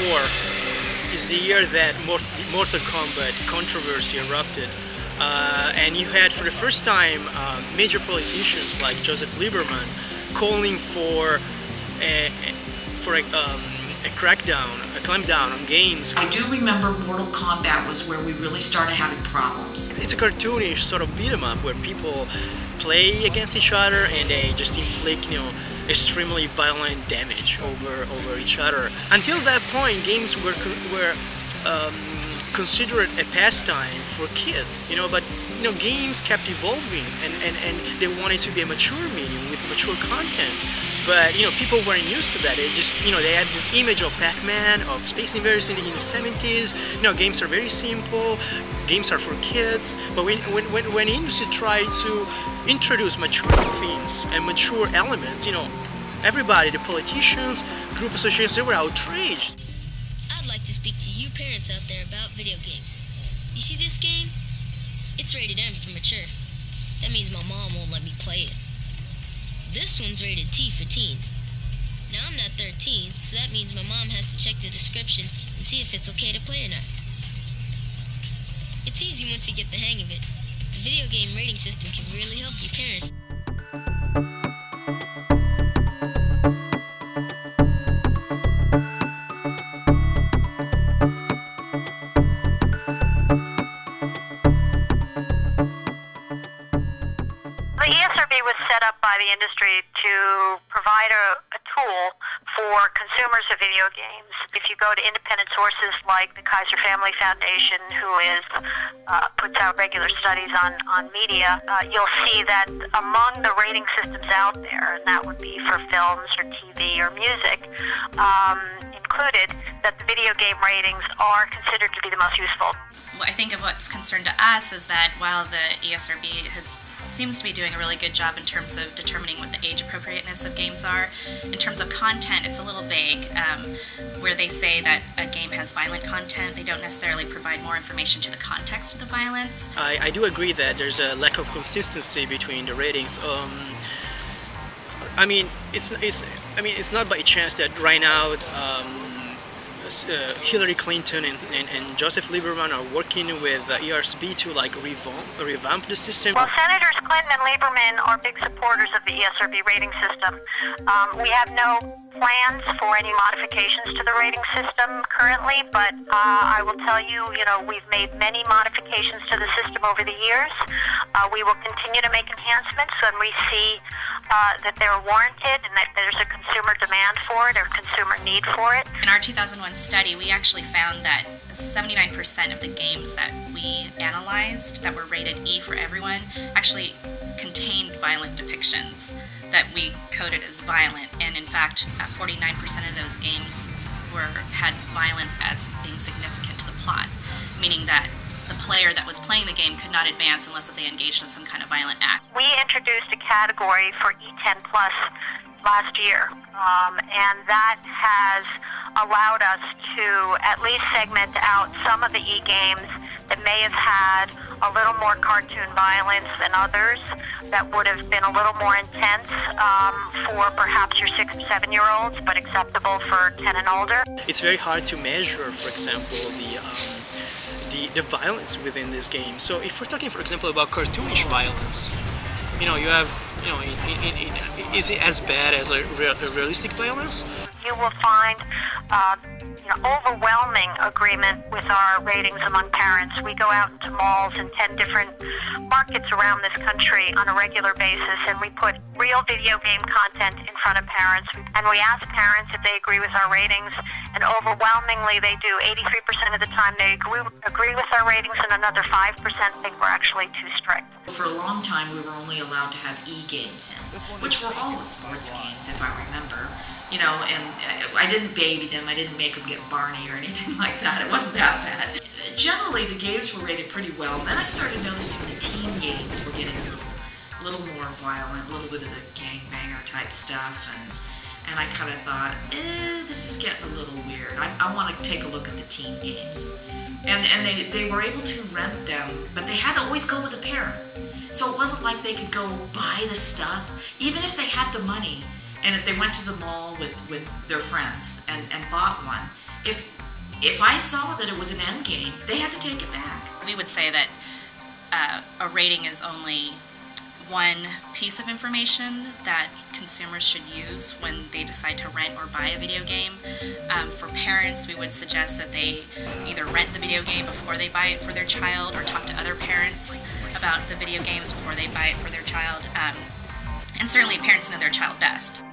2004 is the year that Mortal Kombat controversy erupted. And you had, for the first time, major politicians like Joseph Lieberman calling for a clampdown on games. I do remember Mortal Kombat was where we really started having problems. It's a cartoonish sort of beat 'em up where people play against each other and they just inflict, extremely violent damage over each other. Until that point, games were considered a pastime for kids, but games kept evolving and they wanted to be a mature medium with mature content. But people weren't used to that. They just they had this image of Pac-Man, of Space Invaders in the 70s. Games are very simple. Games are for kids. But when the industry tried to introduce mature themes and mature elements, everybody, the politicians, group associations, they were outraged. I'd like to speak to you parents out there about video games. You see this game? It's rated M for mature. That means my mom won't let me play it. This one's rated T for teen. Now I'm not 13, so that means my mom has to check the description and see if it's okay to play or not. It's easy once you get the hang of it. The video game rating system can really help you parents. The ESRB was set up by the industry to provide a tool for consumers of video games. If you go to independent sources like the Kaiser Family Foundation, who puts out regular studies on media, you'll see that among the rating systems out there, and that would be for films or TV or music, included, that the video game ratings are considered to be the most useful. I think of what's concerned to us is that while the ESRB seems to be doing a really good job in terms of determining what the age appropriateness of games are, in terms of content it's a little vague, where they say that a game has violent content. They don't necessarily provide more information to the context of the violence. I do agree that there's a lack of consistency between the ratings. It's not by chance that right now Hillary Clinton and Joseph Lieberman are working with ESRB to revamp the system. Well, Senators Clinton and Lieberman are big supporters of the ESRB rating system. We have no plans for any modifications to the rating system currently, but I will tell you, we've made many modifications to the system over the years. We will continue to make enhancements when we see that they're warranted and that there's a consumer demand for it or consumer need for it. In our 2001 study, we actually found that 79% of the games that we analyzed that were rated E for everyone actually contained violent depictions that we coded as violent, and in fact 49% of those games had violence as being significant to the plot, meaning that the player that was playing the game could not advance unless they engaged in some kind of violent act. We introduced a category for E10+ last year, and that has allowed us to at least segment out some of the E-games that may have had a little more cartoon violence than others, that would have been a little more intense for perhaps your 6 or 7-year-olds, but acceptable for 10 and older. It's very hard to measure, for example, the violence within this game. So if we're talking, for example, about cartoonish violence, you have, is it as bad as realistic violence? You will find overwhelming agreement with our ratings among parents. We go out into malls in 10 different markets around this country on a regular basis, and we put real video game content in front of parents, and we ask parents if they agree with our ratings, and overwhelmingly they do. 83% of the time they agree with our ratings, and another 5% think we're actually too strict. For a long time we were only allowed to have E-games in, which were all the sports games, if I remember. And I didn't baby them, I didn't make them get Barney or anything like that. It wasn't that bad. Generally, the games were rated pretty well. Then I started noticing the teen games were getting a little more violent, a little bit of the gangbanger type stuff, and I kind of thought, this is getting a little weird. I want to take a look at the teen games. And they were able to rent them, but they had to always go with a parent. So it wasn't like they could go buy the stuff, even if they had the money. And if they went to the mall with their friends and bought one, if I saw that it was an M game, they had to take it back. We would say that a rating is only one piece of information that consumers should use when they decide to rent or buy a video game. For parents, we would suggest that they either rent the video game before they buy it for their child, or talk to other parents about the video games before they buy it for their child. And certainly parents know their child best.